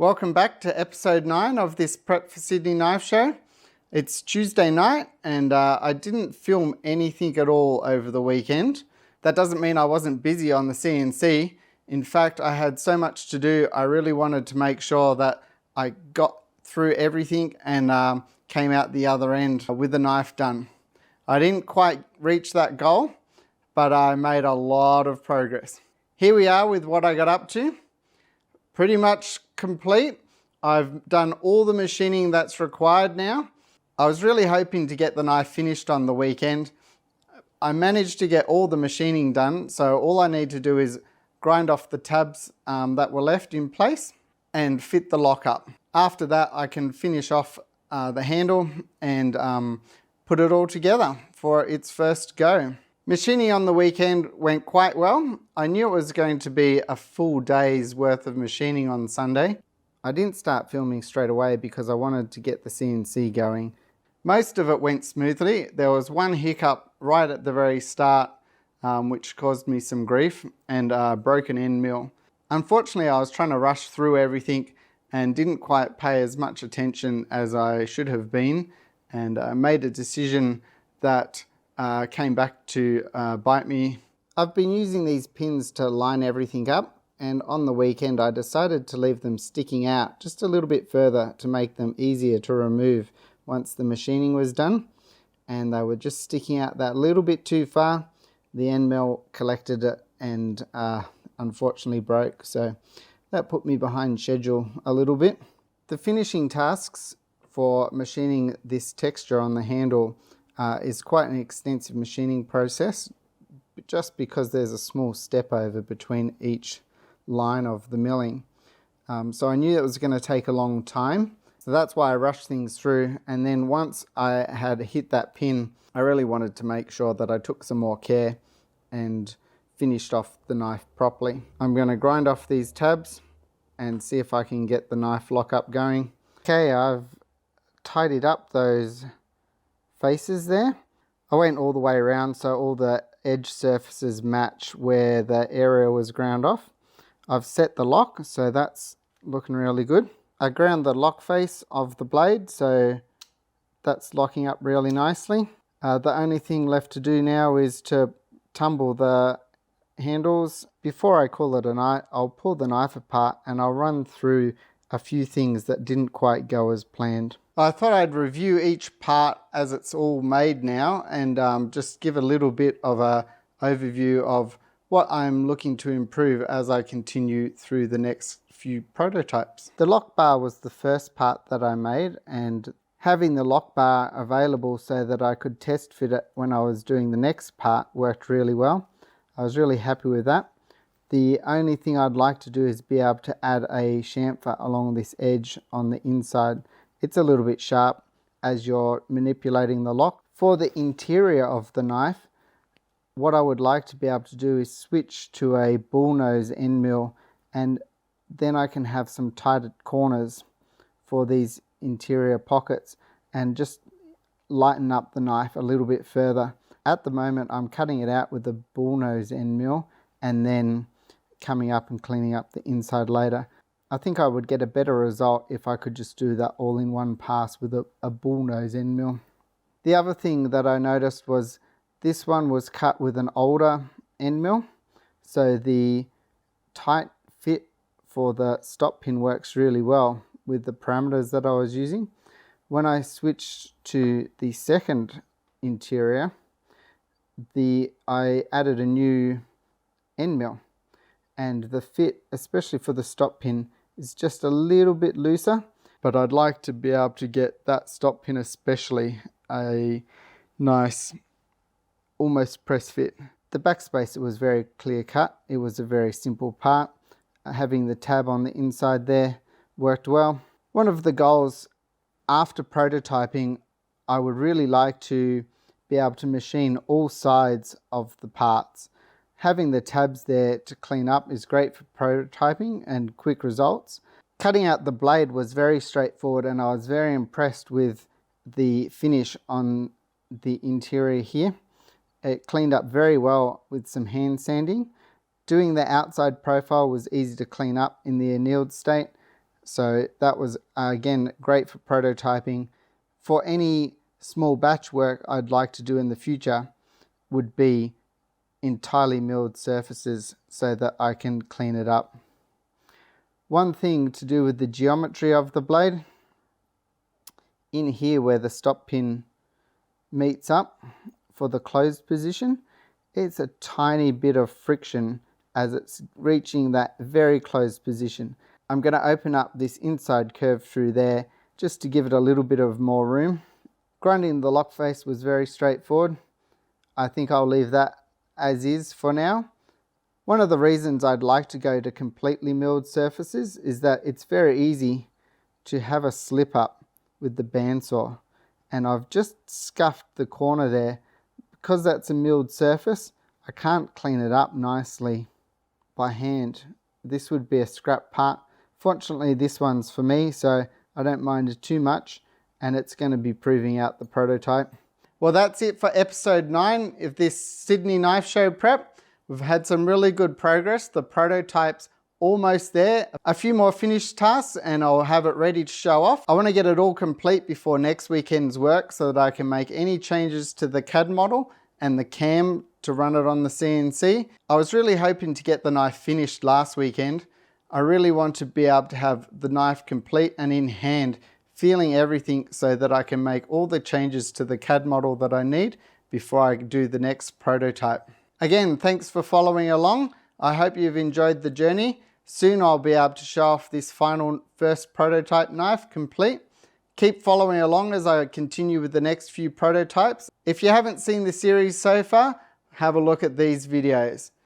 Welcome back to episode 9 of this Prep for Sydney Knife Show. It's Tuesday night and I didn't film anything at all over the weekend. That doesn't mean I wasn't busy on the CNC. In fact, I had so much to do, I really wanted to make sure that I got through everything and came out the other end with the knife done. I didn't quite reach that goal, but I made a lot of progress. Here we are with what I got up to. Pretty much complete. I've done all the machining that's required now. I was really hoping to get the knife finished on the weekend. I managed to get all the machining done, so all I need to do is grind off the tabs that were left in place and fit the lock up. After that, I can finish off the handle and put it all together for its first go. Machining on the weekend went quite well. I knew it was going to be a full day's worth of machining on Sunday. I didn't start filming straight away because I wanted to get the CNC going. Most of it went smoothly. There was one hiccup right at the very start which caused me some grief and a broken end mill. Unfortunately, I was trying to rush through everything and didn't quite pay as much attention as I should have been, and I made a decision that came back to bite me. I've been using these pins to line everything up, and on the weekend I decided to leave them sticking out just a little bit further to make them easier to remove once the machining was done, and they were just sticking out that little bit too far. The end mill collected it and unfortunately broke, so that put me behind schedule a little bit. The finishing tasks for machining this texture on the handle is quite an extensive machining process, just because there's a small step over between each line of the milling. So I knew it was going to take a long time, so that's why I rushed things through. And then once I had hit that pin, I really wanted to make sure that I took some more care and finished off the knife properly. I'm going to grind off these tabs and see if I can get the knife lock up going. Okay, I've tidied up those faces there. I went all the way around so all the edge surfaces match where the area was ground off. I've set the lock, so that's looking really good. I ground the lock face of the blade, so that's locking up really nicely. The only thing left to do now is to tumble the handles. Before I call it a night, I'll pull the knife apart and I'll run through a few things that didn't quite go as planned. I thought I'd review each part as it's all made now and just give a little bit of an overview of what I'm looking to improve as I continue through the next few prototypes. The lock bar was the first part that I made, and having the lock bar available so that I could test fit it when I was doing the next part worked really well. I was really happy with that. The only thing I'd like to do is be able to add a chamfer along this edge on the inside. It's a little bit sharp as you're manipulating the lock. For the interior of the knife, what I would like to be able to do is switch to a bullnose end mill, and then I can have some tighted corners for these interior pockets and just lighten up the knife a little bit further. At the moment I'm cutting it out with the bullnose end mill and then coming up and cleaning up the inside later. I think I would get a better result if I could just do that all in one pass with a bullnose end mill. The other thing that I noticed was this one was cut with an older end mill, so the tight fit for the stop pin works really well with the parameters that I was using. When I switched to the second interior, I added a new end mill, and the fit, especially for the stop pin, is just a little bit looser, but I'd like to be able to get that stop pin especially a nice almost press fit. The backspacer was very clear cut. It was a very simple part. Having the tab on the inside there worked well. One of the goals after prototyping, I would really like to be able to machine all sides of the parts. Having the tabs there to clean up is great for prototyping and quick results. Cutting out the blade was very straightforward, and I was very impressed with the finish on the interior here. It cleaned up very well with some hand sanding. Doing the outside profile was easy to clean up in the annealed state, So that was again great for prototyping. For any small batch work I'd like to do in the future would be entirely milled surfaces so that I can clean it up. One thing to do with the geometry of the blade, in here where the stop pin meets up for the closed position, it's a tiny bit of friction as it's reaching that very closed position. I'm going to open up this inside curve through there just to give it a little bit of more room. Grinding the lock face was very straightforward. I think I'll leave that as is for now. One of the reasons I'd like to go to completely milled surfaces is that it's very easy to have a slip up with the bandsaw, and I've just scuffed the corner there. Because that's a milled surface, I can't clean it up nicely by hand. This would be a scrap part. Fortunately, this one's for me, so I don't mind it too much, and it's going to be proving out the prototype. Well, that's it for episode 9 of this Sydney Knife Show prep. We've had some really good progress. The prototype's almost there. A few more finished tasks and I'll have it ready to show off. I want to get it all complete before next weekend's work so that I can make any changes to the CAD model and the cam to run it on the CNC. I was really hoping to get the knife finished last weekend. I really want to be able to have the knife complete and in hand, feeling everything so that I can make all the changes to the CAD model that I need before I do the next prototype. Again, thanks for following along. I hope you've enjoyed the journey. Soon I'll be able to show off this final first prototype knife complete. Keep following along as I continue with the next few prototypes. If you haven't seen the series so far, have a look at these videos.